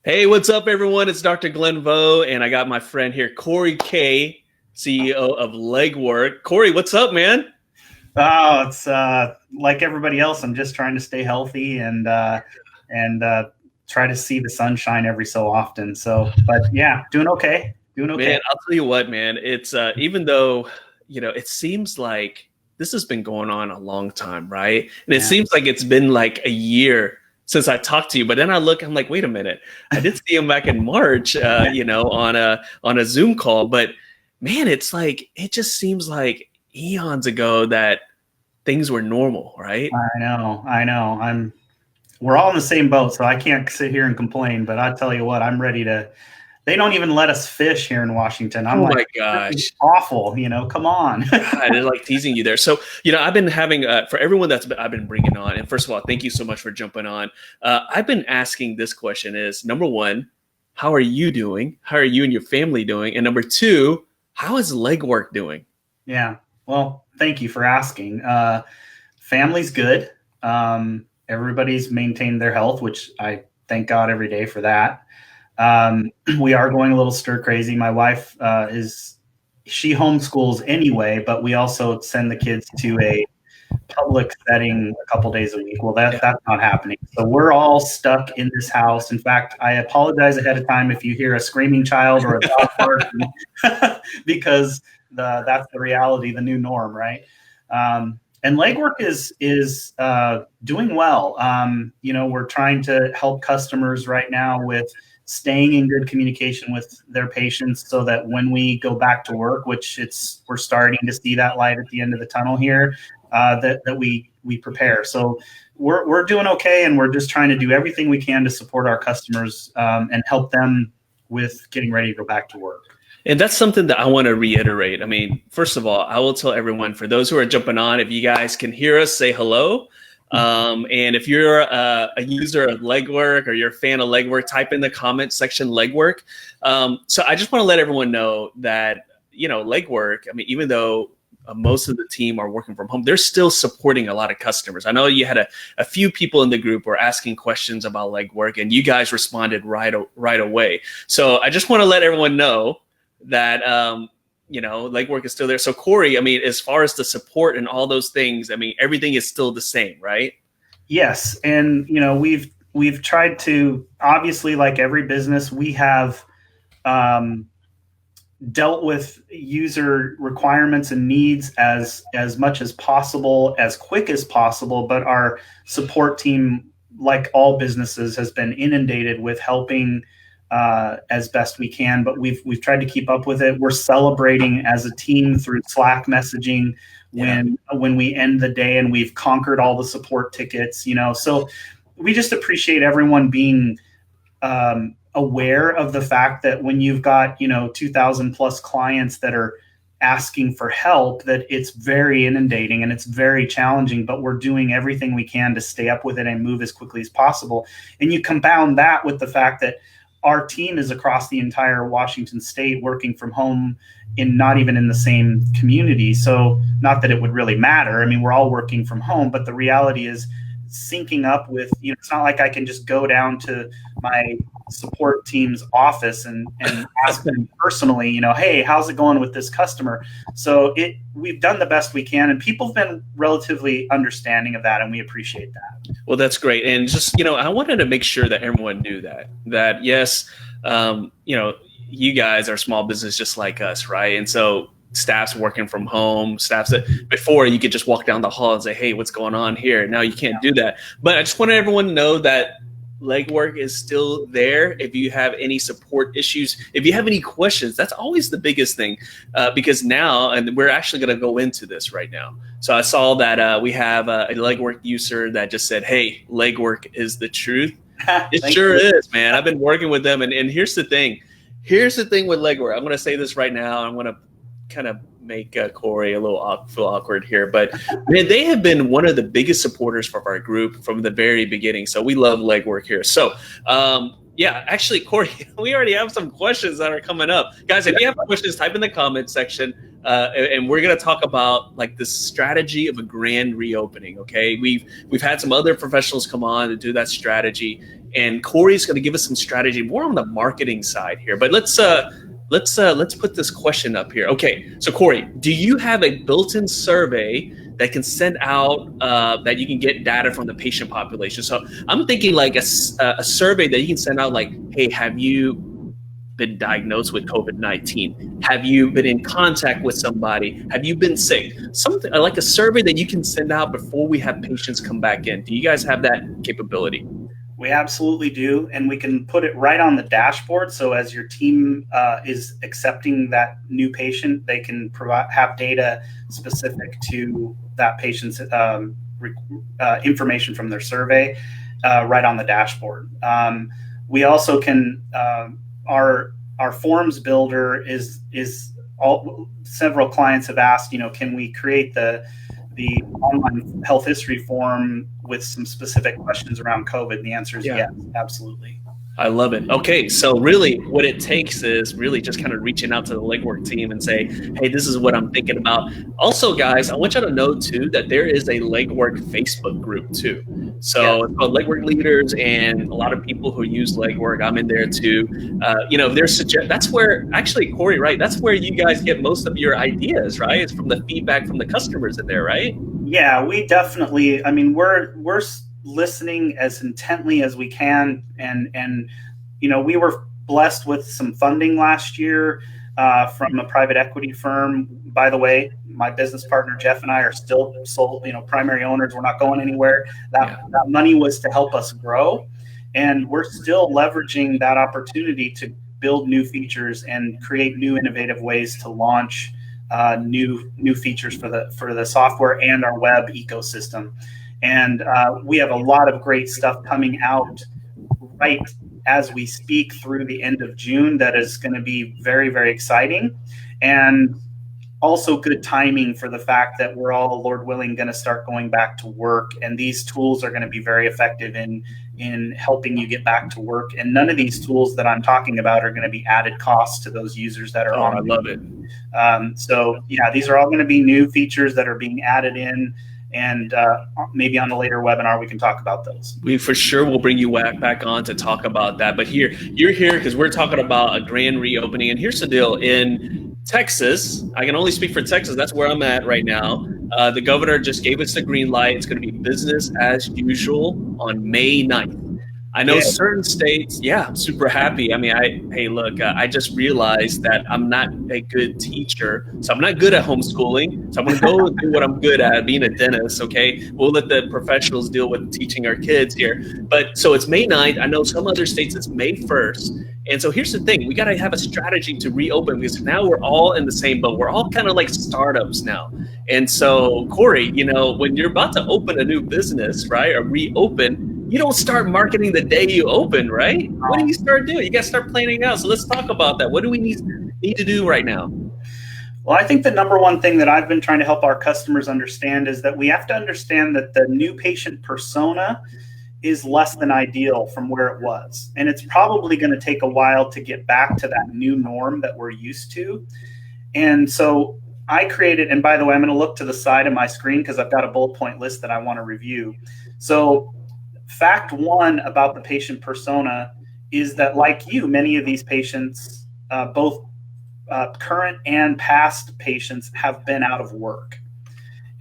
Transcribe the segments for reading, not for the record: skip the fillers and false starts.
Hey, what's up, everyone? It's Dr. Glenn Vo, and I got my friend here, Corey K, CEO of Legwork. Corey, what's up, man? Oh, it's like everybody else. I'm just trying to stay healthy and try to see the sunshine every so often. So, but yeah, doing okay. Doing okay. Man, I'll tell you what, man. It's even though, it seems like this has been going on a long time, right? And it Yeah. seems like it's been like a year since I talked to you. But then I look, I'm like, wait a minute. I did see him back in March, on a Zoom call. But man, it's like it just seems like eons ago that things were normal, right? I know. We're all in the same boat, so I can't sit here and complain. But I tell you what, I'm ready to. They don't even let us fish here in Washington. I'm Oh like, my this is gosh. awful. Come on. God, they're like teasing you there. So, I've been having, for everyone I've been bringing on, and first of all, thank you so much for jumping on. I've been asking this question is number one, how are you doing? How are you and your family doing? And number two, how is Legwork doing? Yeah. Well, thank you for asking. Family's good. Everybody's maintained their health, which I thank God every day for that. We are going a little stir crazy. My wife she homeschools anyway, but we also send the kids to a public setting a couple days a week. Well, Yeah. that's not happening. So we're all stuck in this house. In fact, I apologize ahead of time if you hear a screaming child or a dog barking, because that's the reality, the new norm, right? And Legwork is doing well. We're trying to help customers right now with staying in good communication with their patients so that when we go back to work, which we're starting to see that light at the end of the tunnel here, that we prepare. So we're doing okay, and we're just trying to do everything we can to support our customers and help them with getting ready to go back to work. And that's something that I want to reiterate. I mean, first of all, I will tell everyone, for those who are jumping on, if you guys can hear us, say hello. And if you're a user of Legwork or you're a fan of Legwork, type in the comment section Legwork. So I just want to let everyone know that, Legwork, I mean, even though most of the team are working from home, they're still supporting a lot of customers. I know you had a few people in the group were asking questions about Legwork, and you guys responded right away. So I just want to let everyone know that Legwork is still there. So Corey, I mean, as far as the support and all those things, I mean, everything is still the same, right? Yes, and we've tried to, obviously, like every business, we have dealt with user requirements and needs as much as possible, as quick as possible. But our support team, like all businesses, has been inundated with helping as best we can, but we've tried to keep up with it. We're celebrating as a team through Slack messaging when we end the day and we've conquered all the support tickets. So we just appreciate everyone being aware of the fact that when you've got 2,000 plus clients that are asking for help, that it's very inundating and it's very challenging, but we're doing everything we can to stay up with it and move as quickly as possible. And you compound that with the fact that our team is across the entire Washington state, working from home, not even in the same community. So not that it would really matter. I mean, we're all working from home, but the reality is syncing up with, it's not like I can just go down to my support team's office and ask them personally, hey, how's it going with this customer? So we've done the best we can, and people have been relatively understanding of that, and we appreciate that. Well, that's great. And just, I wanted to make sure that everyone knew that yes, you guys are small business just like us, right? And so staff's working from home, staff's that before you could just walk down the hall and say, hey, what's going on here? Now you can't do that. But I just wanted everyone to know that Legwork is still there. If you have any support issues, if you have any questions, that's always the biggest thing, because now, and we're actually going to go into this right now. So I saw that we have a Legwork user that just said, hey, Legwork is the truth. It sure is, man. I've been working with them. And here's the thing. Here's the thing with Legwork. I'm going to say this right now. I'm going to kind of make Corey a little feel awkward here, but man, they have been one of the biggest supporters for our group from the very beginning. So we love Legwork here. So actually, Corey, we already have some questions that are coming up. Guys, if you have questions, type in the comment section. and we're going to talk about like the strategy of a grand reopening. Okay, we've had some other professionals come on to do that strategy, and Corey's going to give us some strategy more on the marketing side here. But let's put this question up here. Okay, so Corey, do you have a built-in survey that can send out that you can get data from the patient population? So I'm thinking like a survey that you can send out like, hey, have you been diagnosed with COVID-19? Have you been in contact with somebody? Have you been sick? Something like a survey that you can send out before we have patients come back in. Do you guys have that capability? We absolutely do, and we can put it right on the dashboard. So as your team is accepting that new patient, they can have data specific to that patient's information from their survey right on the dashboard. We also can our forms builder is several clients have asked, can we create the online health history form with some specific questions around COVID? And the answer is yes, absolutely. I love it. Okay, so really what it takes is really just kind of reaching out to the legwork team and say, hey, this is what I'm thinking about. Also, guys, I want you to know too that there is a legwork Facebook group too. So it's called Legwork Leaders, and a lot of people who use legwork, I'm in there too. That's where actually, Corey, right? That's where you guys get most of your ideas, right? It's from the feedback from the customers in there, right? Yeah, we definitely. I mean, we're listening as intently as we can, and we were blessed with some funding last year from a private equity firm. By the way, my business partner Jeff and I are still sole primary owners. We're not going anywhere. That money was to help us grow, and we're still leveraging that opportunity to build new features and create new innovative ways to launch new features for the software and our web ecosystem. And we have a lot of great stuff coming out right as we speak through the end of June that is going to be very, very exciting. And also good timing for the fact that we're all, Lord willing, going to start going back to work. And these tools are going to be very effective in helping you get back to work. And none of these tools that I'm talking about are going to be added costs to those users that are on. I love it. So these are all going to be new features that are being added in. And maybe on a later webinar, we can talk about those. We for sure will bring you back on to talk about that. But you're here because we're talking about a grand reopening. And here's the deal. In Texas, I can only speak for Texas. That's where I'm at right now. The governor just gave us the green light. It's going to be business as usual on May 9th. I know certain states, I'm super happy. I mean, I just realized that I'm not a good teacher, so I'm not good at homeschooling. So I'm going to go do what I'm good at, being a dentist, okay? We'll let the professionals deal with teaching our kids here. But so it's May 9th. I know some other states it's May 1st. And so here's the thing. We got to have a strategy to reopen because now we're all in the same boat. We're all kind of like startups now. And so, Corey, when you're about to open a new business, right, or reopen, you don't start marketing the day you open, right? What do you start doing? You got to start planning out. So let's talk about that. What do we need to do right now? Well, I think the number one thing that I've been trying to help our customers understand is that we have to understand that the new patient persona is less than ideal from where it was. And it's probably going to take a while to get back to that new norm that we're used to. And so I created, and by the way, I'm going to look to the side of my screen because I've got a bullet point list that I want to review. So fact one about the patient persona is that, like you, many of these patients, both current and past patients, have been out of work.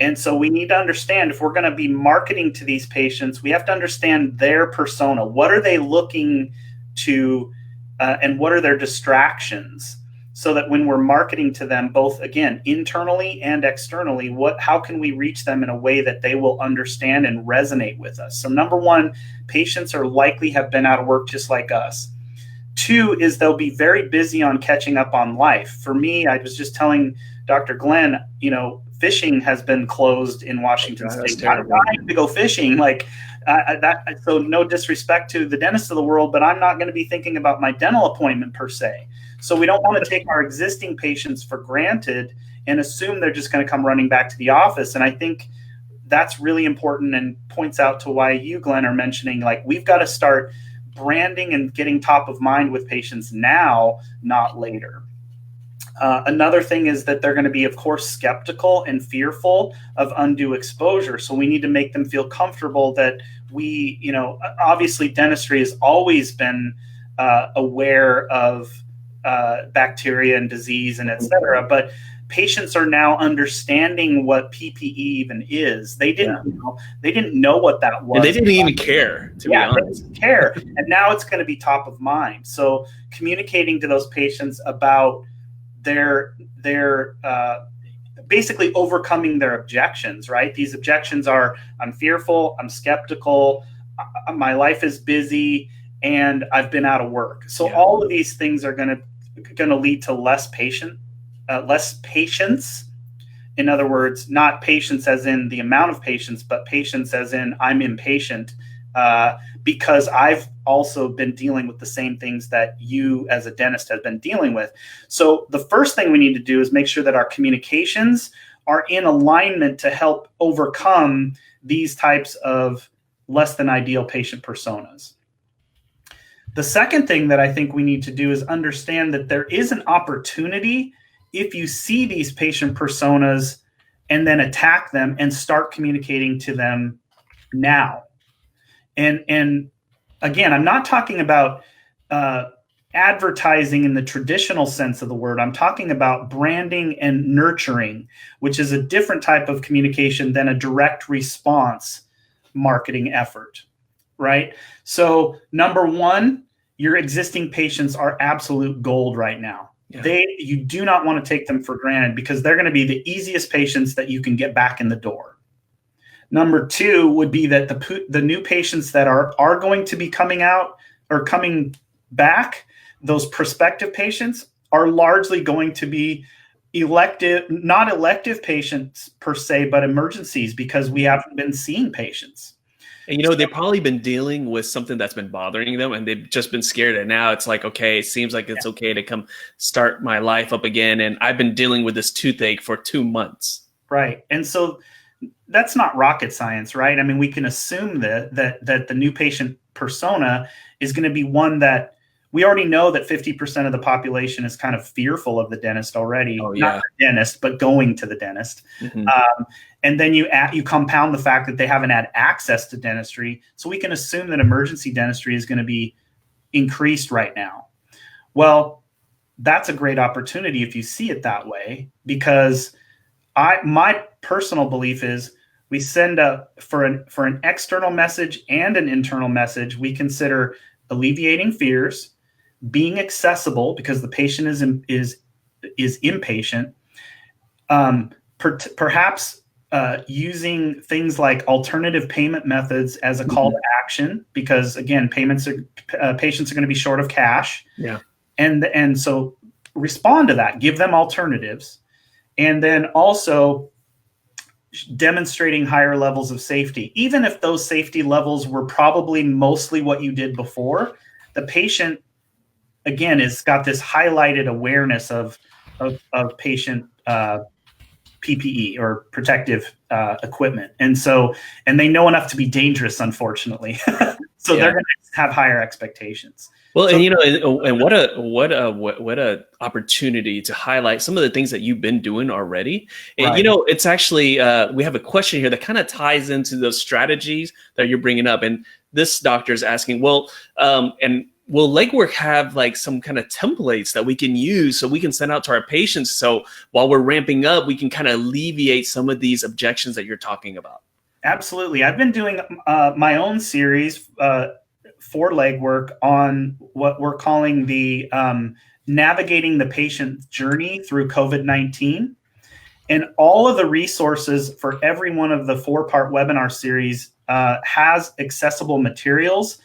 And so we need to understand, if we're going to be marketing to these patients, we have to understand their persona. What are they looking to, and what are their distractions? So that when we're marketing to them, both, again, internally and externally, how can we reach them in a way that they will understand and resonate with us? So number one, patients are likely have been out of work just like us. Two is they'll be very busy on catching up on life. For me, I was just telling Dr. Glenn, fishing has been closed in Washington State. I'm trying to go fishing, so no disrespect to the dentists of the world, but I'm not going to be thinking about my dental appointment per se. So we don't want to take our existing patients for granted and assume they're just going to come running back to the office. And I think that's really important and points out to why you, Glenn, are mentioning, we've got to start branding and getting top of mind with patients now, not later. Another thing is that they're going to be, of course, skeptical and fearful of undue exposure. So we need to make them feel comfortable that obviously dentistry has always been aware of bacteria and disease and et cetera, but patients are now understanding what PPE even is. They didn't know what that was. And they didn't even care, to be honest. They didn't care. And now it's going to be top of mind. So communicating to those patients about their basically overcoming their objections, right? These objections are, I'm fearful, I'm skeptical, my life is busy, and I've been out of work. So all of these things are going to lead to less patience. In other words, not patience as in the amount of patience, but patience as in I'm impatient because I've also been dealing with the same things that you as a dentist have been dealing with. So the first thing we need to do is make sure that our communications are in alignment to help overcome these types of less than ideal patient personas. The second thing that I think we need to do is understand that there is an opportunity if you see these patient personas and then attack them and start communicating to them now. And again, I'm not talking about advertising in the traditional sense of the word. I'm talking about branding and nurturing, which is a different type of communication than a direct response marketing effort, right? So number one, your existing patients are absolute gold right now. Yeah. You do not want to take them for granted because they're going to be the easiest patients that you can get back in the door. Number two would be that the new patients that are going to be coming out or coming back, those prospective patients are largely going to be not elective patients per se, but emergencies because we haven't been seeing patients. And, they've probably been dealing with something that's been bothering them and they've just been scared. And now it's like, okay, it seems like it's okay to come start my life up again. And I've been dealing with this toothache for 2 months. Right. And so that's not rocket science, right? I mean, we can assume that the new patient persona is going to be one that we already know that 50% of the population is kind of fearful of the dentist already. Oh, yeah. Not the dentist, but going to the dentist. Mm-hmm. And then you compound the fact that they haven't had access to dentistry. So we can assume that emergency dentistry is going to be increased right now. Well, that's a great opportunity if you see it that way, because my personal belief is we send for an external message and an internal message, we consider alleviating fears, being accessible because the patient is impatient, perhaps using things like alternative payment methods as a call to action, because again, patients are going to be short of cash. Yeah. And so respond to that, give them alternatives. And then also demonstrating higher levels of safety. Even if those safety levels were probably mostly what you did before, the patient, again, has got this highlighted awareness of patient PPE or protective equipment. And they know enough to be dangerous, unfortunately. So they're going to have higher expectations. Well, and what a opportunity to highlight some of the things that you've been doing already. And, right. It's actually, we have a question here that kind of ties into those strategies that you're bringing up. And this doctor is asking, will Legwork have like some kind of templates that we can use so we can send out to our patients? So while we're ramping up, we can kind of alleviate some of these objections that you're talking about. Absolutely. I've been doing my own series for Legwork on what we're calling the navigating the patient journey through COVID-19. And all of the resources for every one of the 4-part webinar series has accessible materials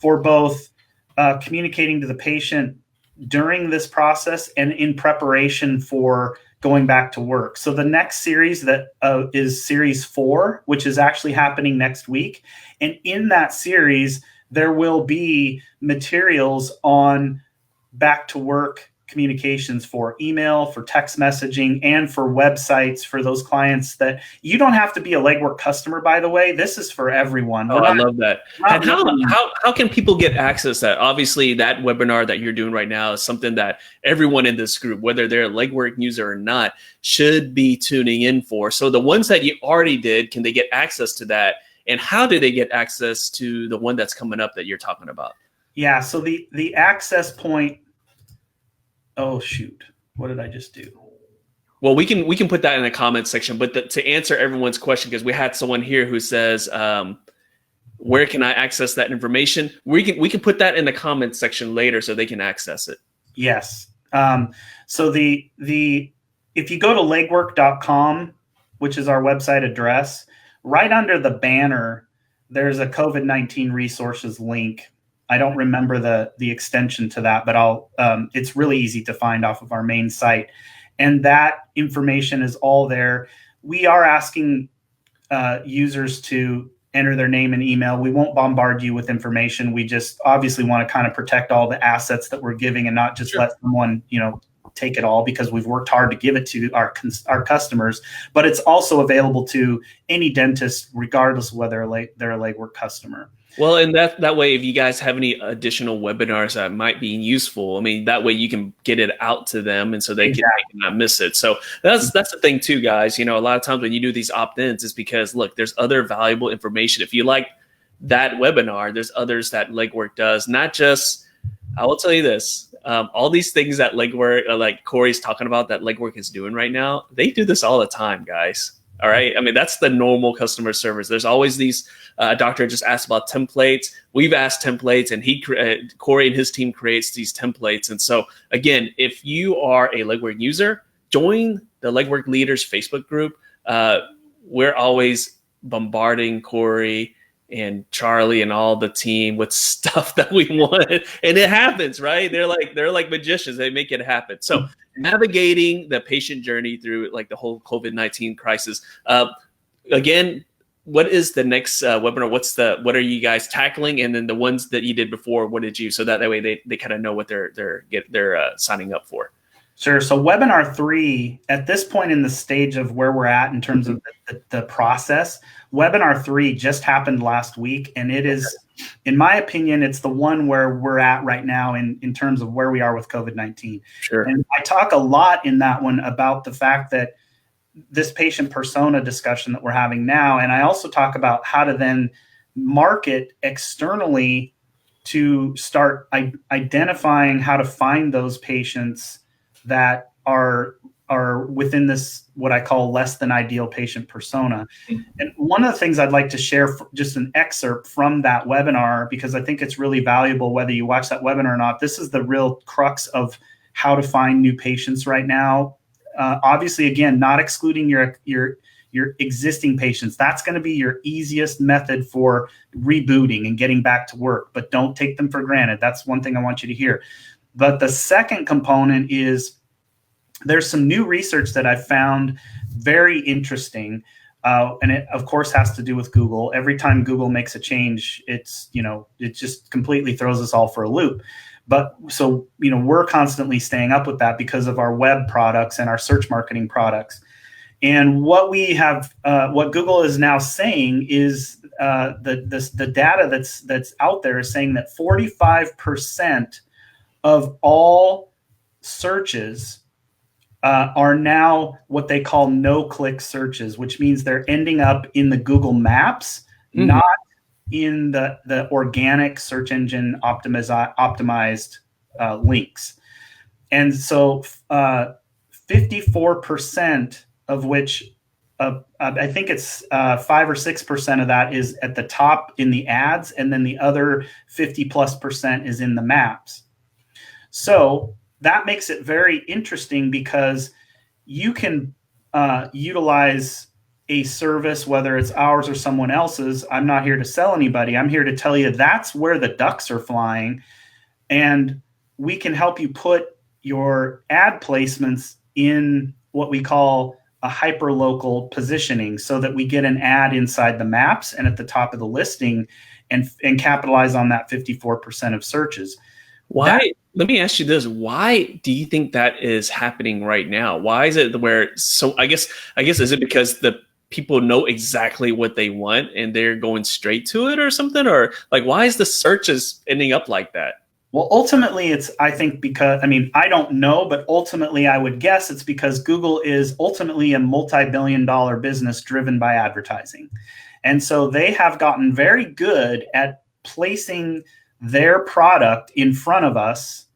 for both communicating to the patient during this process and in preparation for going back to work. So the next series that is series 4, which is actually happening next week. And in that series, there will be materials on back to work communications for email, for text messaging, and for websites for those clients that you don't have to be a Legwork customer, by the way. This is for everyone. I love that. And how can people get access to that? Obviously, that webinar that you're doing right now is something that everyone in this group, whether they're a Legwork user or not, should be tuning in for. So the ones that you already did, can they get access to that? And how do they get access to the one that's coming up that you're talking about? Yeah, so the access point, oh shoot, what did I just do? Well, we can put that in the comments section, but to answer everyone's question, because we had someone here who says, where can I access that information? We can put that in the comments section later so they can access it. Yes. So the if you go to legwork.com, which is our website address, right under the banner, there's a COVID-19 resources link. I don't remember the extension to that, but it's really easy to find off of our main site. And that information is all there. We are asking users to enter their name and email. We won't bombard you with information. We just obviously want to kind of protect all the assets that we're giving and not just let someone, take it all, because we've worked hard to give it to our customers. But it's also available to any dentist, regardless of whether they're a Legwork customer. Well, and that way, if you guys have any additional webinars that might be useful, I mean, that way you can get it out to them, and so they can not miss it. So that's the thing too, guys. A lot of times when you do these opt-ins, it's because, look, there's other valuable information. If you like that webinar, there's others that Legwork does. Not just, I will tell you this, all these things that Legwork, like Corey's talking about, that Legwork is doing right now, they do this all the time, guys. All right. I mean, that's the normal customer service. There's always these, doctor just asked about templates. We've asked templates, and Corey and his team creates these templates. And so again, if you are a Legwork user, join the Legwork Leaders Facebook group. We're always bombarding Corey and Charlie and all the team with stuff that we want, and it happens, right? They're like magicians. They make it happen. So navigating the patient journey through like the whole COVID-19 crisis. Again, what is the next webinar? What are you guys tackling? And then the ones that you did before, what did you? So that way they kind of know what they're signing up for. Sure. So webinar 3, at this point in the stage of where we're at in terms of the process, webinar 3 just happened last week. And it is, in my opinion, it's the one where we're at right now in terms of where we are with COVID-19. Sure. And I talk a lot in that one about the fact that this patient persona discussion that we're having now. And I also talk about how to then market externally to start identifying how to find those patients that are within this, what I call less than ideal patient persona. And one of the things I'd like to share, just an excerpt from that webinar, because I think it's really valuable whether you watch that webinar or not. This is the real crux of how to find new patients right now. Obviously, again, not excluding your existing patients. That's going to be your easiest method for rebooting and getting back to work, but don't take them for granted. That's one thing I want you to hear. But the second component is there's some new research that I found very interesting. And it, of course, has to do with Google. Every time Google makes a change, it just completely throws us all for a loop. But so, we're constantly staying up with that because of our web products and our search marketing products. And what we have, what Google is now saying is the data that's out there is saying that 45% of all searches are now what they call no-click searches, which means they're ending up in the Google Maps, not in the organic search engine optimized links. And so 54% of which I think it's 5 or 6% of that is at the top in the ads, and then the other 50+% is in the maps. So that makes it very interesting because you can utilize a service, whether it's ours or someone else's. I'm not here to sell anybody. I'm here to tell you that's where the ducks are flying. And we can help you put your ad placements in what we call a hyperlocal positioning, so that we get an ad inside the maps and at the top of the listing and capitalize on that 54% of searches. Why Let me ask you this. Why do you think that is happening right now? Why is it where, so I guess is it because the people know exactly what they want and they're going straight to it or something? Or like, why is the searches ending up like that? Well, ultimately, it's, I think, because, I mean, I don't know, but ultimately, I would guess it's because Google is ultimately a multi-billion-dollar business driven by advertising. And so they have gotten very good at placing their product in front of us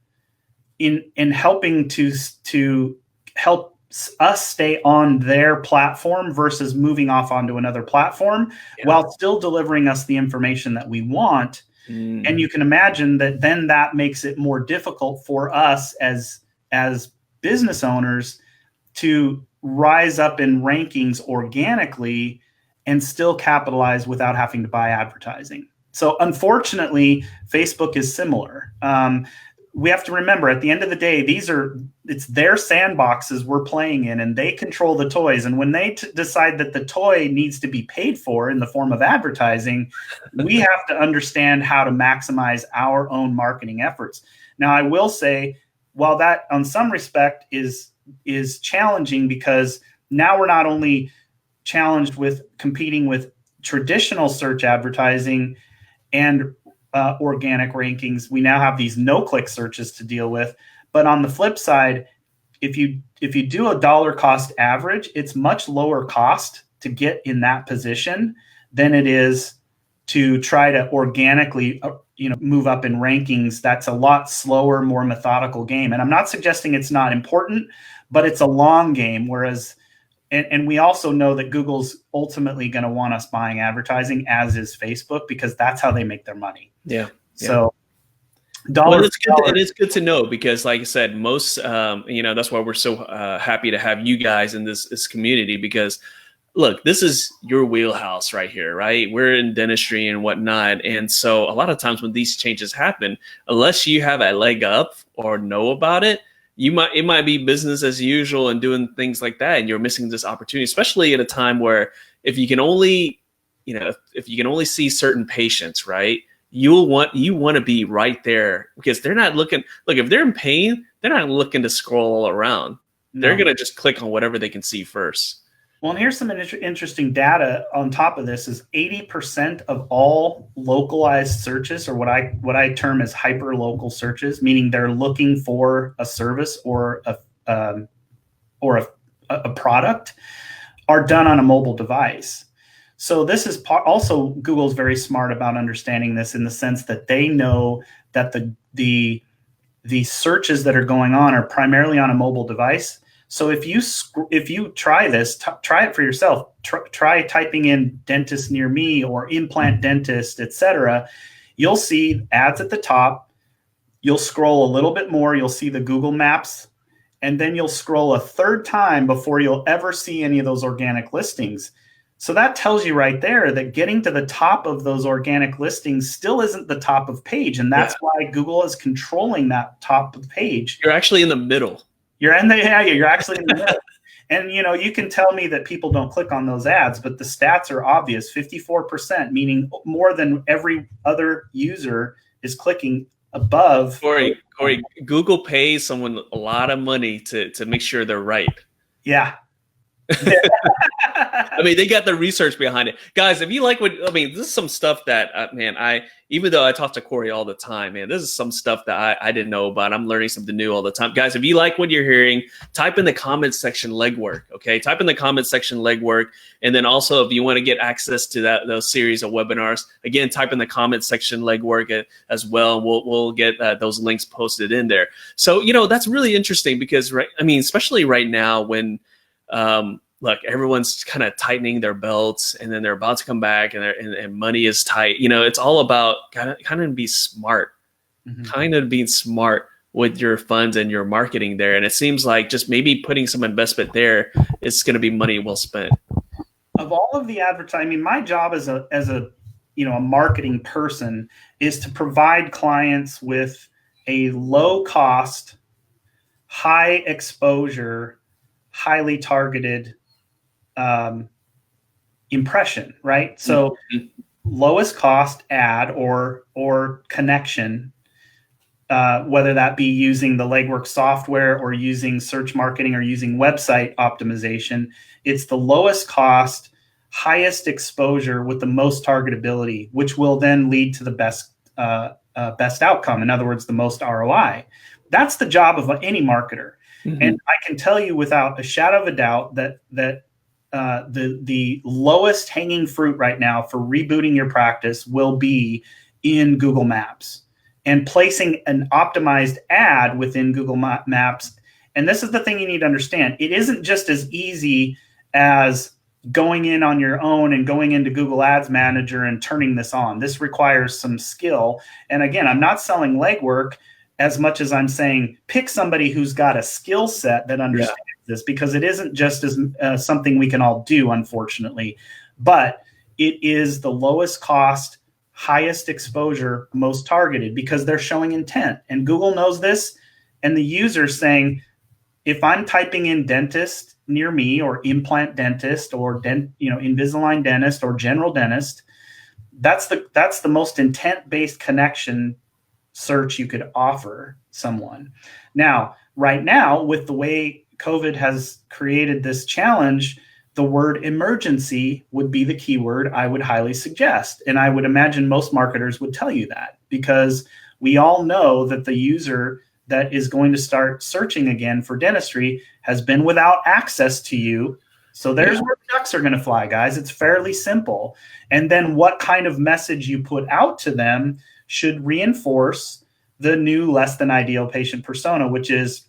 in helping to help us stay on their platform versus moving off onto another platform, while still delivering us the information that we want. And you can imagine that then that makes it more difficult for us as business owners to rise up in rankings organically and still capitalize without having to buy advertising. So unfortunately, Facebook is similar. We have to remember, at the end of the day, it's their sandboxes we're playing in, and they control the toys. And when they decide that the toy needs to be paid for in the form of advertising, we have to understand how to maximize our own marketing efforts. Now, I will say, while that on some respect is challenging, because now we're not only challenged with competing with traditional search advertising and organic rankings, we now have these no-click searches to deal with. But on the flip side, if you do a dollar cost average, it's much lower cost to get in that position than it is to try to organically move up in rankings. That's a lot slower, more methodical game. And I'm not suggesting it's not important, but it's a long game. Whereas, and we also know that Google's ultimately going to want us buying advertising, as is Facebook, because that's how they make their money. Yeah. So, it is good to know, because, like I said, most, that's why we're so happy to have you guys in this community, because look, this is your wheelhouse right here, right? We're in dentistry and whatnot. And so a lot of times when these changes happen, unless you have a leg up or know about it, it might be business as usual and doing things like that. And you're missing this opportunity, especially at a time where if you can only see certain patients, right? You want to be right there, because they're not looking. Look, if they're in pain, they're not looking to scroll all around. No. They're going to just click on whatever they can see first. Well, and here's some interesting data on top of this: is 80% of all localized searches, or what I term as hyper local searches, meaning they're looking for a service or a product, are done on a mobile device. So this is also, Google's very smart about understanding this, in the sense that they know that the searches that are going on are primarily on a mobile device. So if you try this, try it for yourself. Try typing in dentist near me or implant dentist, etc. You'll see ads at the top. You'll scroll a little bit more. You'll see the Google Maps, and then you'll scroll a third time before you'll ever see any of those organic listings. So that tells you right there that getting to the top of those organic listings still isn't the top of page. And that's why Google is controlling that top of the page. You're actually in the middle. You're actually in the middle. And, you can tell me that people don't click on those ads, but the stats are obvious. 54%, meaning more than every other user is clicking above. Corey, Google pays someone a lot of money to make sure they're right. Yeah. I mean, they got the research behind it. Guys, if you like this is some stuff that, even though I talk to Corey all the time, man, this is some stuff that I didn't know about. I'm learning something new all the time. Guys, if you like what you're hearing, type in the comment section legwork, okay? Type in the comment section legwork. And then also, if you want to get access to those series of webinars, again, type in the comment section legwork as well. We'll get those links posted in there. So, that's really interesting, because, especially right now when, look, everyone's kind of tightening their belts, and then they're about to come back, and money is tight. It's all about kind of be smart, kind of being smart with your funds and your marketing there. And it seems like just maybe putting some investment there, it's going to be money well spent. Of all of the advertising, my job as a marketing person is to provide clients with a low cost, high exposure, highly targeted impression, right? So lowest cost ad or connection whether that be using the legwork software or using search marketing or using website optimization. It's the lowest cost, highest exposure with the most targetability, which will then lead to the best outcome. In other words, the most ROI. That's the job of any marketer. Mm-hmm. And I can tell you without a shadow of a doubt that the lowest hanging fruit right now for rebooting your practice will be in Google Maps and placing an optimized ad within Google Maps. And this is the thing you need to understand. It isn't just as easy as going in on your own and going into Google Ads Manager and turning this on. This requires some skill. And again, I'm not selling legwork as much as I'm saying pick somebody who's got a skill set that understands this, because it isn't just as something we can all do, unfortunately, but it is the lowest cost, highest exposure, most targeted, because they're showing intent. And Google knows this. And the user's saying, if I'm typing in dentist near me, or implant dentist, or Invisalign dentist, or general dentist, that's the most intent-based connection search you could offer someone. Now, right now, with the way COVID has created this challenge, the word emergency would be the keyword I would highly suggest. And I would imagine most marketers would tell you that, because we all know that the user that is going to start searching again for dentistry has been without access to you. So there's where ducks are going to fly, guys. It's fairly simple. And then what kind of message you put out to them should reinforce the new less than ideal patient persona, which is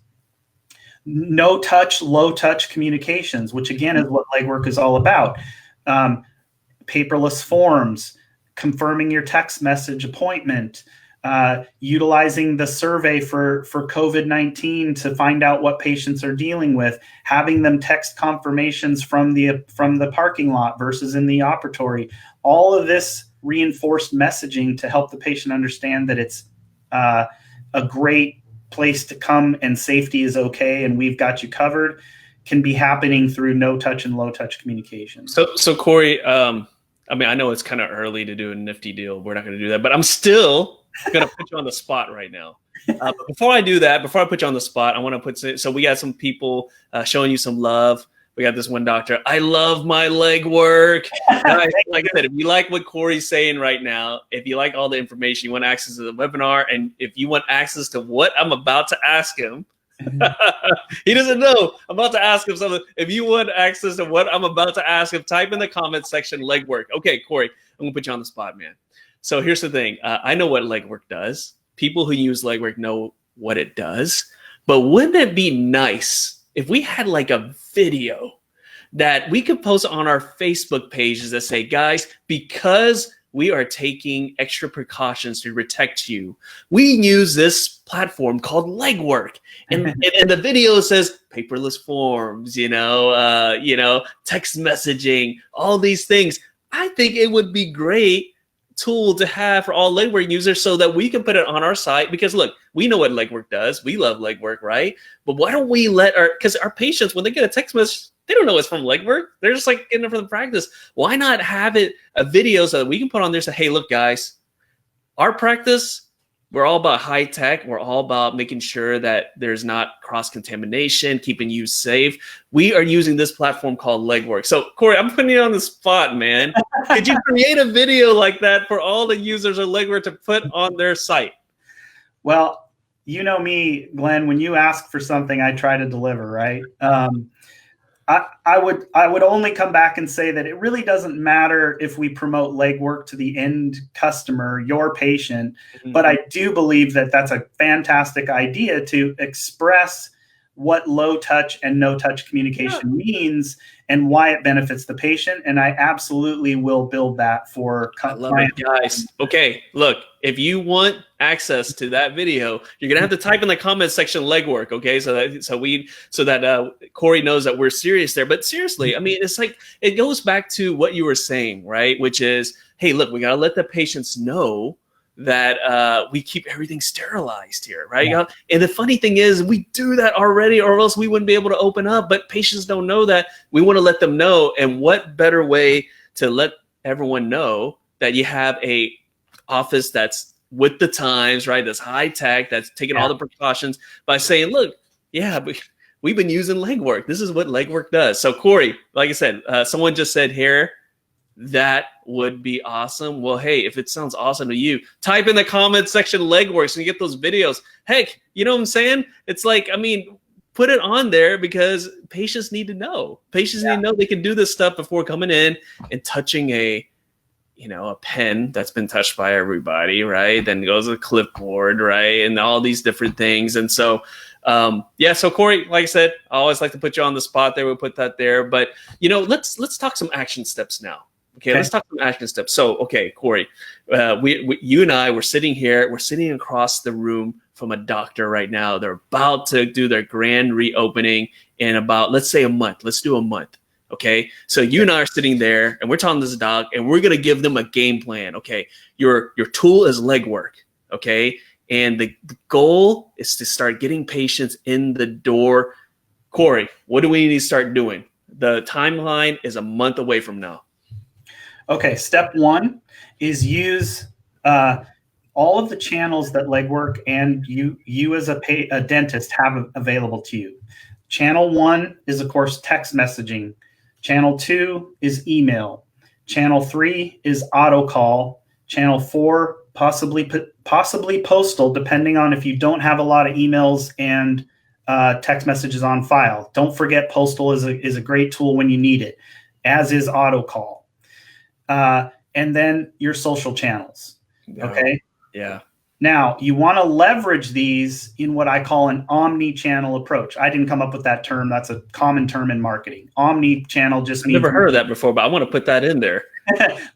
no touch, low touch communications, which again is what legwork is all about. Paperless forms, confirming your text message appointment, utilizing the survey for COVID-19 to find out what patients are dealing with, having them text confirmations from the parking lot versus in the operatory. All of this reinforced messaging to help the patient understand that it's a great place to come and safety is okay and we've got you covered, can be happening through no touch and low touch communication. So Corey, I mean, I know it's kind of early to do a nifty deal. We're not going to do that, but I'm still going to put you on the spot right now. But before I do that, before I put you on the spot, I want to so we got some people showing you some love. We got this one doctor. I love my legwork. Like I said, if you like what Corey's saying right now, if you like all the information, you want access to the webinar, and if you want access to what I'm about to ask him, he doesn't know. I'm about to ask him something. If you want access to what I'm about to ask him, type in the comment section legwork. Okay, Corey, I'm going to put you on the spot, man. So here's the thing. I know what legwork does. People who use legwork know what it does. But wouldn't it be nice if we had like a video that we could post on our Facebook pages that say, guys, because we are taking extra precautions to protect you, we use this platform called legwork. And the video says paperless forms, text messaging, all these things. I think it would be great tool to have for all legwork users so that we can put it on our site, because look, we know what legwork does. We love legwork, right? But why don't we because our patients, when they get a text message, they don't know it's from legwork. They're just like getting it from the practice. Why not have it a video so that we can put on there, say, hey, look, guys, our practice, we're all about high tech. We're all about making sure that there's not cross-contamination, keeping you safe. We are using this platform called legwork. So, Corey, I'm putting you on the spot, man. Could you create a video like that for all the users of legwork to put on their site? Well, you know me, Glenn, when you ask for something, I try to deliver, right? I would only come back and say that it really doesn't matter if we promote legwork to the end customer, your patient, but I do believe that that's a fantastic idea to express what low touch and no touch communication means and why it benefits the patient. And I absolutely will build that for clients. Guys. Okay, look, if you want access to that video, you're gonna have to type in the comment section legwork. Okay, so that Corey knows that we're serious there. But seriously, I mean, it's like it goes back to what you were saying, right? Which is, hey, look, we gotta let the patients know that we keep everything sterilized here, right? Yeah. And the funny thing is we do that already, or else we wouldn't be able to open up, but patients don't know that. We want to let them know. And what better way to let everyone know that you have a office that's with the times, right? That's high tech, that's taking all the precautions by saying, look, we've been using legwork. This is what legwork does. So Corey, like I said, someone just said here, that would be awesome. Well, hey, if it sounds awesome to you, type in the comment section legwork and you get those videos. Heck, you know what I'm saying? It's like, I mean, put it on there because patients need to know. Patients need to know they can do this stuff before coming in and touching a pen that's been touched by everybody, right? Then goes a clipboard, right? And all these different things. And so, so Corey, like I said, I always like to put you on the spot there. We'll put that there. But, let's talk some action steps now. Okay, let's talk some action steps. So, okay, Corey, you and I, we're sitting here. We're sitting across the room from a doctor right now. They're about to do their grand reopening in about, let's say, a month. Let's do a month. Okay, so you and I are sitting there, and we're talking to this doc, and we're gonna give them a game plan. Okay, your tool is legwork. Okay, and the goal is to start getting patients in the door. Corey, what do we need to start doing? The timeline is a month away from now. Okay, step one is use all of the channels that legwork and you as a dentist have available to you. Channel one is, of course, text messaging. Channel 2 is email. Channel 3 is auto call. Channel 4, possibly postal, depending on if you don't have a lot of emails and text messages on file. Don't forget, postal is a great tool when you need it, as is auto call. And then your social channels. Okay. Yeah. Now, you want to leverage these in what I call an omni-channel approach. I didn't come up with that term. That's a common term in marketing. Omni-channel just means— I've never heard of that before, but I want to put that in there.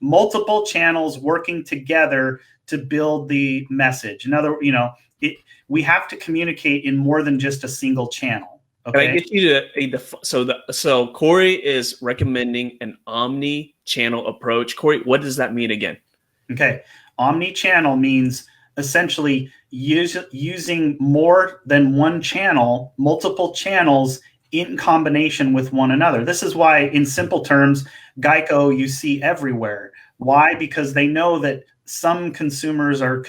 Multiple channels working together to build the message. We have to communicate in more than just a single channel. Okay. Can I get you to so Corey is recommending an omni-channel approach. Corey, what does that mean again? Okay. Omni-channel means essentially using more than one channel, multiple channels in combination with one another. This is why, in simple terms, Geico you see everywhere. Why? Because they know that some consumers are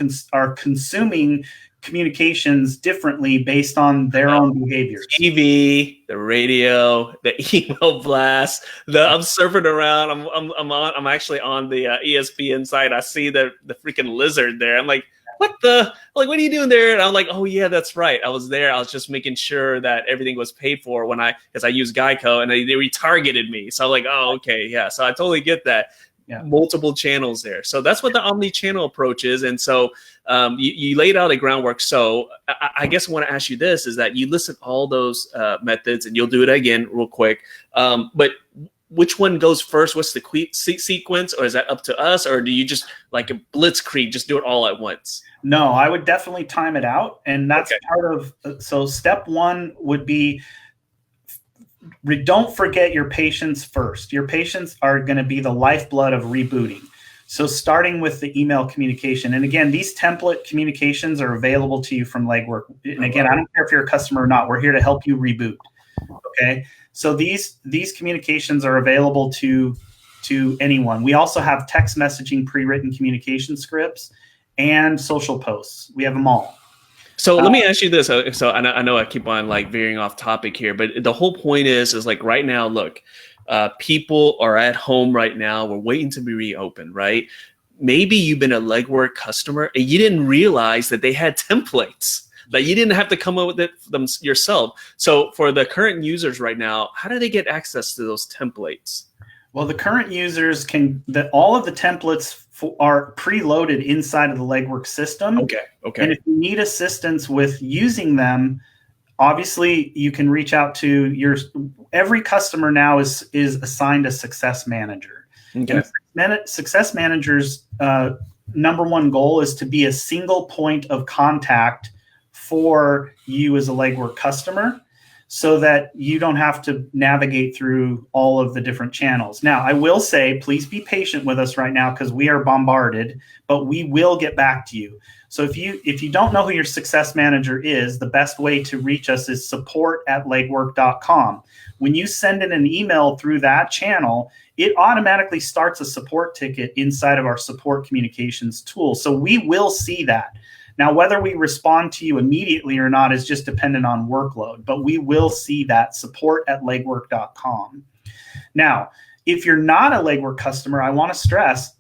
consuming communications differently based on their own behaviors. TV, the radio, the email blast. I'm surfing around. I'm actually on the ESPN site. I see the freaking lizard there. I'm like, what are you doing there? And I'm like, oh yeah, that's right. I was there. I was just making sure that everything was paid for because I use Geico, and they retargeted me. So I'm like, oh, okay, yeah. So I totally get that. Yeah. Multiple channels there. So that's what the omni-channel approach is. And so you laid out a groundwork. So I guess I want to ask you this, is that you listed all those methods, and you'll do it again real quick. But which one goes first? What's the sequence? Or is that up to us? Or do you just, like a blitzkrieg, just do it all at once? No, I would definitely time it out. And that's part of, so step one would be, don't forget your patients first. Your patients are going to be the lifeblood of rebooting. So starting with the email communication. And again, these template communications are available to you from legwork. And again, I don't care if you're a customer or not. We're here to help you reboot. Okay. So these communications are available to anyone. We also have text messaging, pre-written communication scripts, and social posts. We have them all. So let me ask you this. So I know I keep on like veering off topic here, but the whole point is like right now, look, people are at home right now. We're waiting to be reopened, right? Maybe you've been a legwork customer and you didn't realize that they had templates, that you didn't have to come up with it yourself. So for the current users right now, how do they get access to those templates? Well, the current users all of the templates are preloaded inside of the legwork system. Okay. And if you need assistance with using them, obviously you can reach out to every customer now is assigned a success manager. Okay. And success manager's number one goal is to be a single point of contact for you as a legwork customer. so that you don't have to navigate through all of the different channels. Now, I will say, please be patient with us right now because we are bombarded, but we will get back to you. So if you don't know who your success manager is, the best way to reach us is support@legwork.com. When you send in an email through that channel, it automatically starts a support ticket inside of our support communications tool. So we will see that. Now, whether we respond to you immediately or not is just dependent on workload, but we will see that support@legwork.com. Now, if you're not a Legwork customer, I want to stress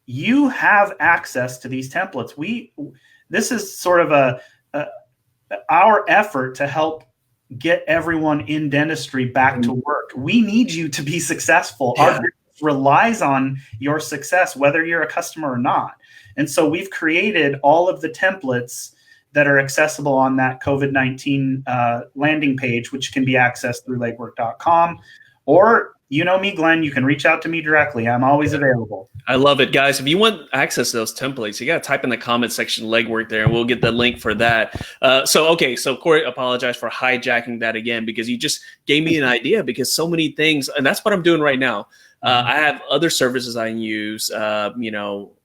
you have access to these templates. This is sort of our effort to help get everyone in dentistry back to work. We need you to be successful. Yeah. Our business relies on your success, whether you're a customer or not. And so we've created all of the templates that are accessible on that COVID-19 landing page, which can be accessed through legwork.com. Or, you know me, Glenn, you can reach out to me directly. I'm always available. I love it, guys. If you want access to those templates, you got to type in the comment section Legwork there, and we'll get the link for that. So Corey, apologize for hijacking that again, because you just gave me an idea, because so many things, and that's what I'm doing right now. I have other services I use,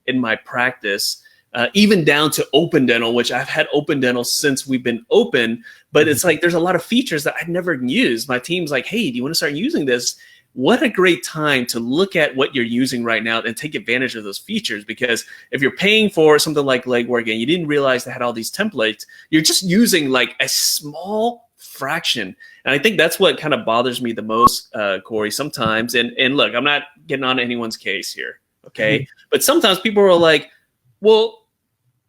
in my practice, even down to Open Dental, which I've had Open Dental since we've been open, but it's like there's a lot of features that I've never used. My team's like, hey, do you want to start using this? What a great time to look at what you're using right now and take advantage of those features, because if you're paying for something like Legwork and you didn't realize they had all these templates, you're just using like a small fraction. And I think that's what kind of bothers me the most, Corey, sometimes. And look, I'm not getting on anyone's case here, okay? But sometimes people are like, well,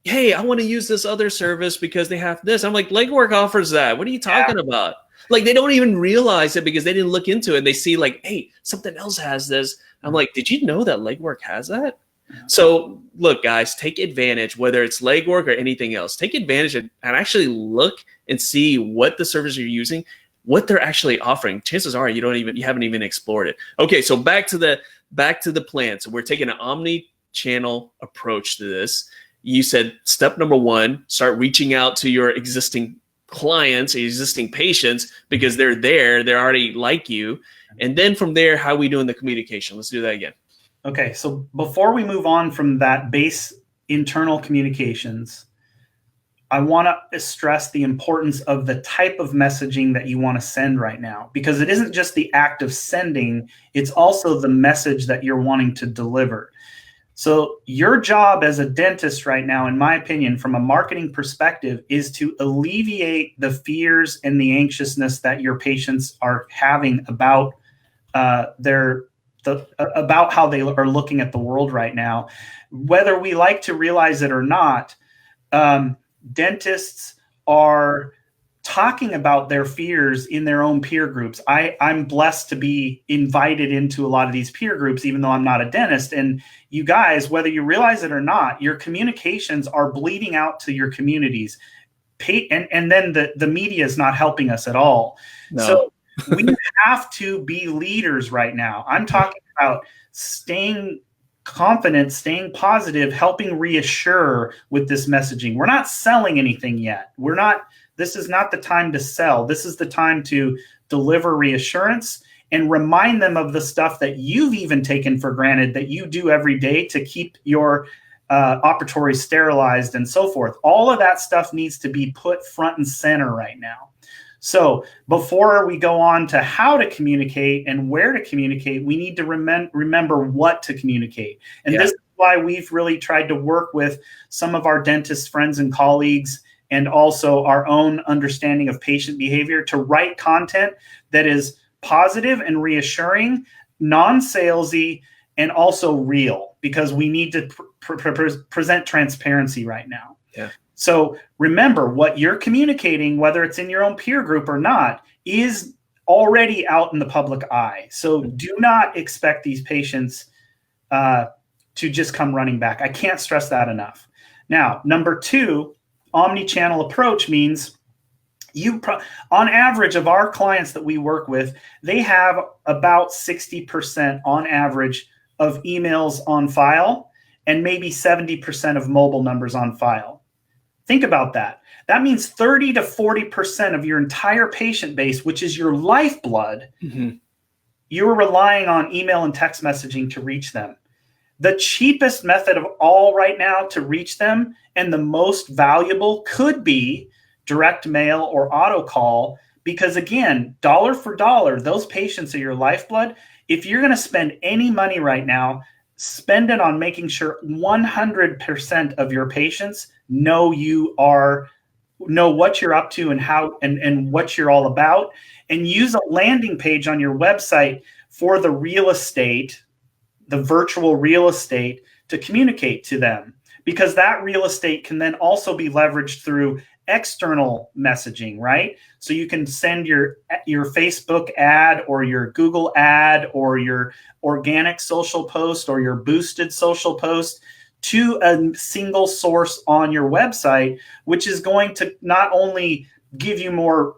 hey, I want to use this other service because they have this. I'm like, Legwork offers that. What are you talking about? Like, they don't even realize it because they didn't look into it. They see like, hey, something else has this. I'm like, did you know that Legwork has that? So look, guys, take advantage, whether it's Legwork or anything else. Take advantage and actually look and see what the service you're using, what they're actually offering. Chances are you haven't even explored it. Okay, so back to the plan. So we're taking an omni-channel approach to this. You said step number one, start reaching out to your existing clients, existing patients, because they're there, they're already like you. And then from there, how are we doing the communication? Let's do that again. Okay, so before we move on from that base internal communications, I want to stress the importance of the type of messaging that you want to send right now, because it isn't just the act of sending, it's also the message that you're wanting to deliver. So your job as a dentist right now, in my opinion, from a marketing perspective, is to alleviate the fears and the anxiousness that your patients are having about about how they are looking at the world right now. Whether we like to realize it or not, dentists are talking about their fears in their own peer groups. I'm blessed to be invited into a lot of these peer groups, even though I'm not a dentist. And you guys, whether you realize it or not, your communications are bleeding out to your communities. And then the media is not helping us at all. No. So we have to be leaders right now. I'm talking about staying confident, staying positive, helping reassure with this messaging. We're not selling anything yet. This is not the time to sell. This is the time to deliver reassurance and remind them of the stuff that you've even taken for granted that you do every day to keep your operatories sterilized and so forth. All of that stuff needs to be put front and center right now. So before we go on to how to communicate and where to communicate, we need to remember what to communicate. And this is why we've really tried to work with some of our dentist friends and colleagues, and also our own understanding of patient behavior, to write content that is positive and reassuring, non-salesy, and also real, because we need to present transparency right now. Yeah. So remember, what you're communicating, whether it's in your own peer group or not, is already out in the public eye. So do not expect these patients to just come running back. I can't stress that enough. Now, number two, omni-channel approach means on average of our clients that we work with, they have about 60% on average of emails on file and maybe 70% of mobile numbers on file. Think about that. That means 30 to 40% of your entire patient base, which is your lifeblood, you're relying on email and text messaging to reach them. The cheapest method of all right now to reach them, and the most valuable, could be direct mail or auto call, because again, dollar for dollar, those patients are your lifeblood. If you're going to spend any money right now, spend it on making sure 100% of your patients know what you're up to and how and what you're all about, and use a landing page on your website for the real estate, the virtual real estate, to communicate to them, because that real estate can then also be leveraged through external messaging, right? So you can send your Facebook ad or your Google ad or your organic social post or your boosted social post to a single source on your website, which is going to not only give you more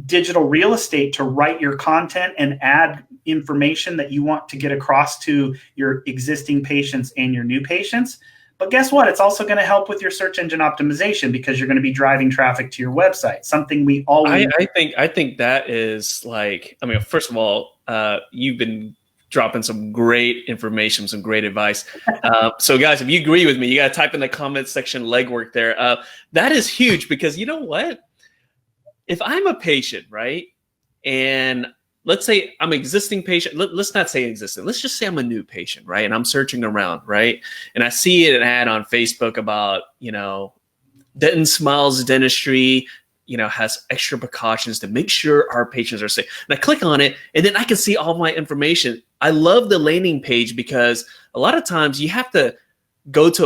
digital real estate to write your content and add information that you want to get across to your existing patients and your new patients, but guess what? It's also going to help with your search engine optimization, because you're going to be driving traffic to your website. Something we always. I think that is like, I mean, first of all, you've been dropping some great information, some great advice. So guys, if you agree with me, you got to type in the comment section legwork there. That is huge, because you know what? If I'm a patient, right, and let's say I'm an existing patient. Let's not say existing. Let's just say I'm a new patient, right? And I'm searching around, right? And I see an ad on Facebook about, Denton Smiles Dentistry, has extra precautions to make sure our patients are safe. And I click on it, and then I can see all my information. I love the landing page, because a lot of times you have to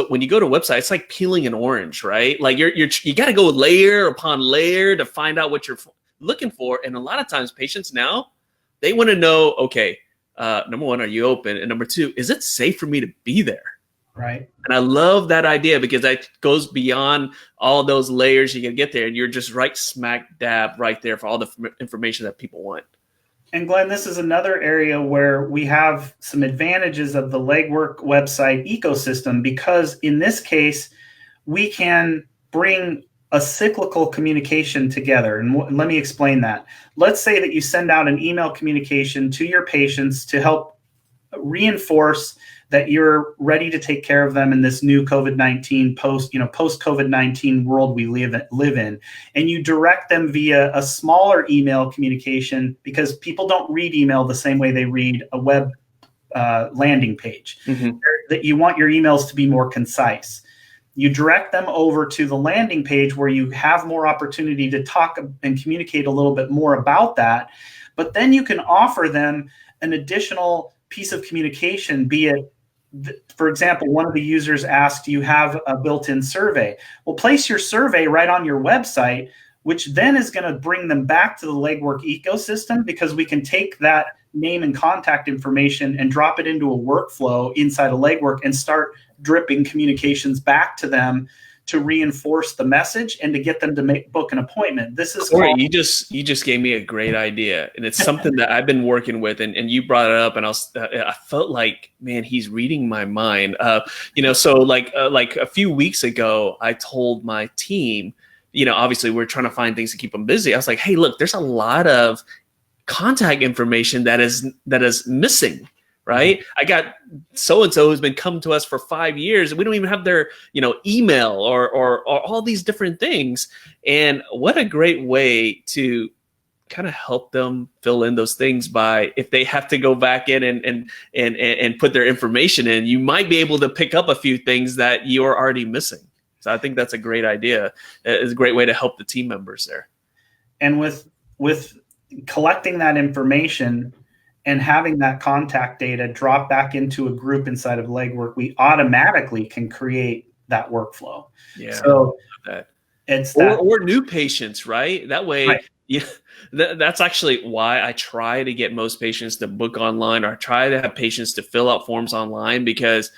when you go to a website, it's like peeling an orange, right? Like you got to go layer upon layer to find out what you're looking for. And a lot of times patients now, they want to know, okay, number one, are you open? And number two, is it safe for me to be there? Right. And I love that idea, because that goes beyond all those layers you can get there. And you're just right smack dab right there for all the information that people want. And Glenn, this is another area where we have some advantages of the Legwork website ecosystem, because in this case, we can bring a cyclical communication together. And let me explain that. Let's say that you send out an email communication to your patients to help reinforce that you're ready to take care of them in this new COVID-19 post COVID-19 world we live in. And you direct them via a smaller email communication, because people don't read email the same way they read a web landing page. That you want your emails to be more concise. You direct them over to the landing page where you have more opportunity to talk and communicate a little bit more about that. But then you can offer them an additional piece of communication, be it, for example, one of the users asked, do you have a built-in survey? Well, place your survey right on your website, which then is going to bring them back to the Legwork ecosystem, because we can take that name and contact information and drop it into a workflow inside of Legwork and start dripping communications back to them to reinforce the message and to get them to book an appointment. This is Corey, you just gave me a great idea, and it's something that I've been working with, and you brought it up, and I felt like, man, he's reading my mind. So like a few weeks ago, I told my team, obviously we're trying to find things to keep them busy. I was like, hey, look, there's a lot of contact information that is missing. Right. I got so-and-so who's been coming to us for 5 years, and we don't even have their, email or all these different things. And what a great way to kind of help them fill in those things by, if they have to go back in and put their information in, you might be able to pick up a few things that you're already missing. So I think that's a great idea. It's a great way to help the team members there. And with collecting that information and having that contact data drop back into a group inside of Legwork, we automatically can create that workflow. Yeah. So it's that. Or new patients, right? That way, right. Yeah, that's actually why I try to get most patients to book online, or try to have patients to fill out forms online, because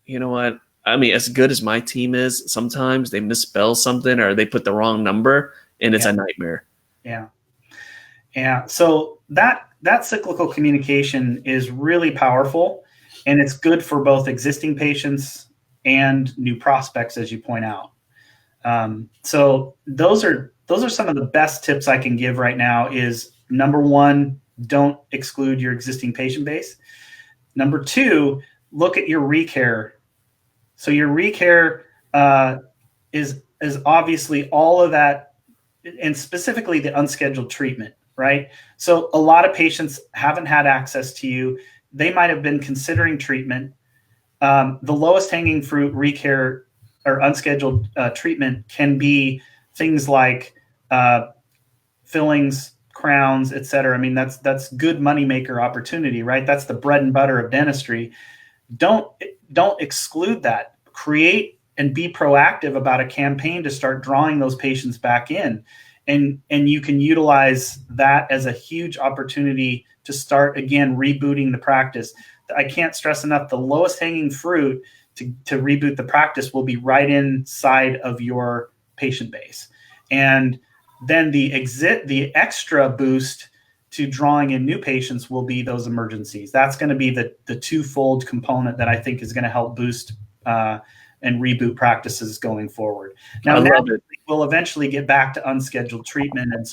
you know what? I mean, as good as my team is, sometimes they misspell something or they put the wrong number, and it's a nightmare. Yeah. Yeah. So that cyclical communication is really powerful, and it's good for both existing patients and new prospects, as you point out. So those are some of the best tips I can give right now. Is number one, don't exclude your existing patient base. Number two, look at your recare. So your recare is obviously all of that, and specifically the unscheduled treatment, right? So a lot of patients haven't had access to you. They might have been considering treatment. The lowest hanging fruit recare or unscheduled treatment can be things like fillings, crowns, et cetera. I mean, that's good moneymaker opportunity, right? That's the bread and butter of dentistry. Don't exclude that. Create and be proactive about a campaign to start drawing those patients back in. And you can utilize that as a huge opportunity to start, again, rebooting the practice. I can't stress enough, the lowest hanging fruit to reboot the practice will be right inside of your patient base. And then the extra boost to drawing in new patients will be those emergencies. That's going to be the twofold component that I think is going to help boost and reboot practices going forward. Now, we'll eventually get back to unscheduled treatment and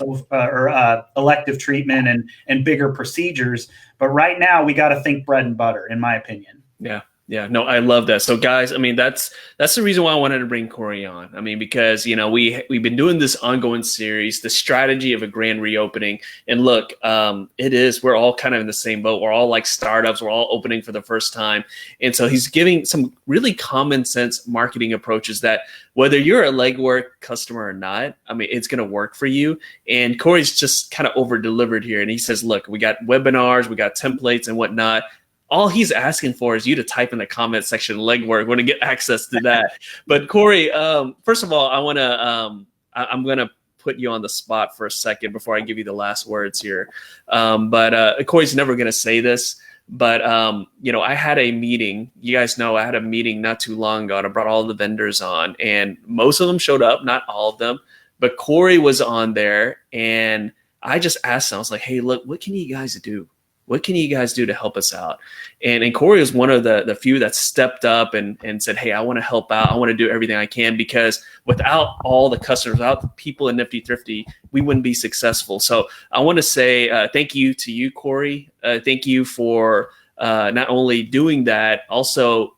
elective treatment and bigger procedures. But right now, we got to think bread and butter, in my opinion. Yeah. Yeah, no, I love that. So guys, I mean, that's the reason why I wanted to bring Corey on. I mean, because, we've been doing this ongoing series, the strategy of a grand reopening. And look, we're all kind of in the same boat. We're all like startups. We're all opening for the first time. And so he's giving some really common sense marketing approaches that whether you're a legwork customer or not, I mean, it's going to work for you. And Corey's just kind of over delivered here. And he says, look, we got webinars, we got templates and whatnot. All he's asking for is you to type in the comment section legwork. We're going to get access to that. But Corey, first of all, I'm going to put you on the spot for a second before I give you the last words here. But Corey's never going to say this, but I had a meeting. You guys know I had a meeting not too long ago, and I brought all the vendors on, and most of them showed up, not all of them, but Corey was on there, and I just asked him, I was like, hey, look, what can you guys do? What can you guys do to help us out? And Corey was one of the few that stepped up and said, hey, I want to help out. I want to do everything I can, because without all the customers, without the people in Nifty Thrifty, we wouldn't be successful. So I want to say thank you to you, Corey. Thank you for not only doing that, also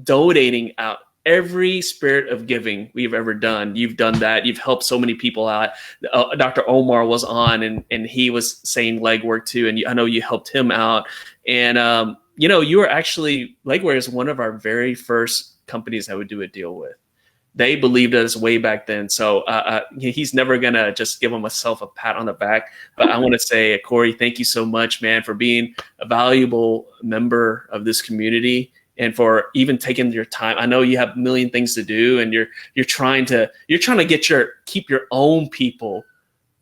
donating out every spirit of giving we've ever done. You've done that. You've helped so many people out. Dr. Omar was on and he was saying legwork too. And I know you helped him out. And, you were actually, Legwork is one of our very first companies I would do a deal with. They believed us way back then. So he's never going to just give himself a pat on the back. But I want to say, Corey, thank you so much, man, for being a valuable member of this community. And for even taking your time. I know you have a million things to do, and you're trying to keep your own people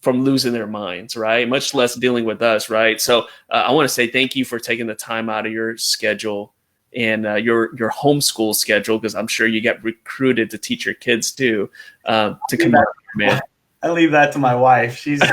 from losing their minds, right? Much less dealing with us, right? So I want to say thank you for taking the time out of your schedule and your homeschool schedule, because I'm sure you get recruited to teach your kids too, to come out here, man. I leave that to my wife. She's.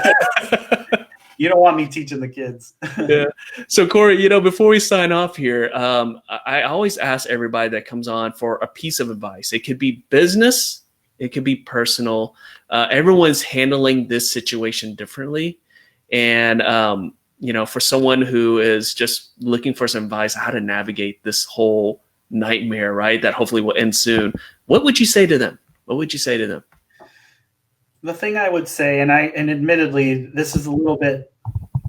You don't want me teaching the kids. Yeah. So Corey, before we sign off here, I always ask everybody that comes on for a piece of advice. It could be business, it could be personal. Everyone's handling this situation differently. And, for someone who is just looking for some advice, how to navigate this whole nightmare, right? That hopefully will end soon. What would you say to them? The thing I would say, and admittedly, this is a little bit,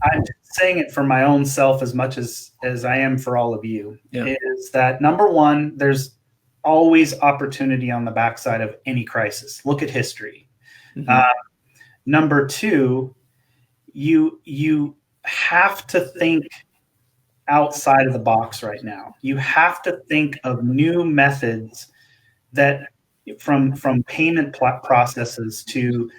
I'm saying it for my own self as much as I am for all of you, is that number one, there's always opportunity on the backside of any crisis. Look at history. Mm-hmm. Number two, you have to think outside of the box right now. You have to think of new methods that from payment processes to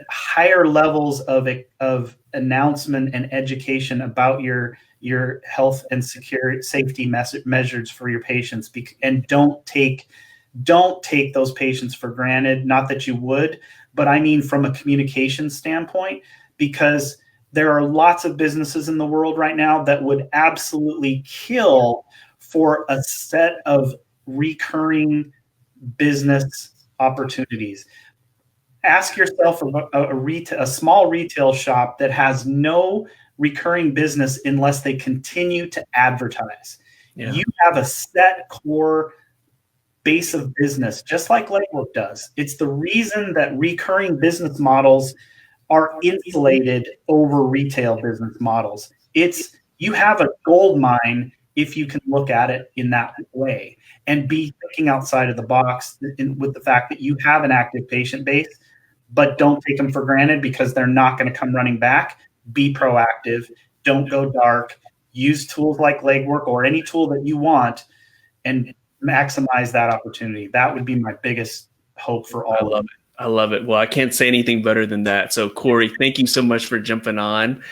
higher levels of announcement and education about your health and safety measures for your patients, and don't take those patients for granted. Not that you would, but I mean from a communication standpoint, because there are lots of businesses in the world right now that would absolutely kill for a set of recurring business opportunities. Ask yourself a small retail shop that has no recurring business unless they continue to advertise. Yeah. You have a set core base of business, just like Legwork does. It's the reason that recurring business models are insulated over retail business models. You have a gold mine if you can look at it in that way and be thinking outside of the box with the fact that you have an active patient base, but don't take them for granted because they're not going to come running back. Be proactive. Don't go dark. Use tools like Legwork or any tool that you want and maximize that opportunity. That would be my biggest hope for all of them. I love it. Well, I can't say anything better than that. So Corey, thank you so much for jumping on.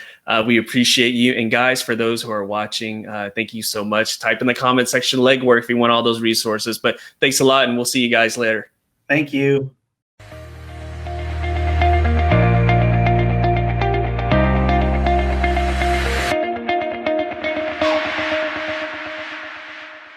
We appreciate you. And guys, for those who are watching, thank you so much. Type in the comment section Legwork if you want all those resources. But thanks a lot, and we'll see you guys later. Thank you.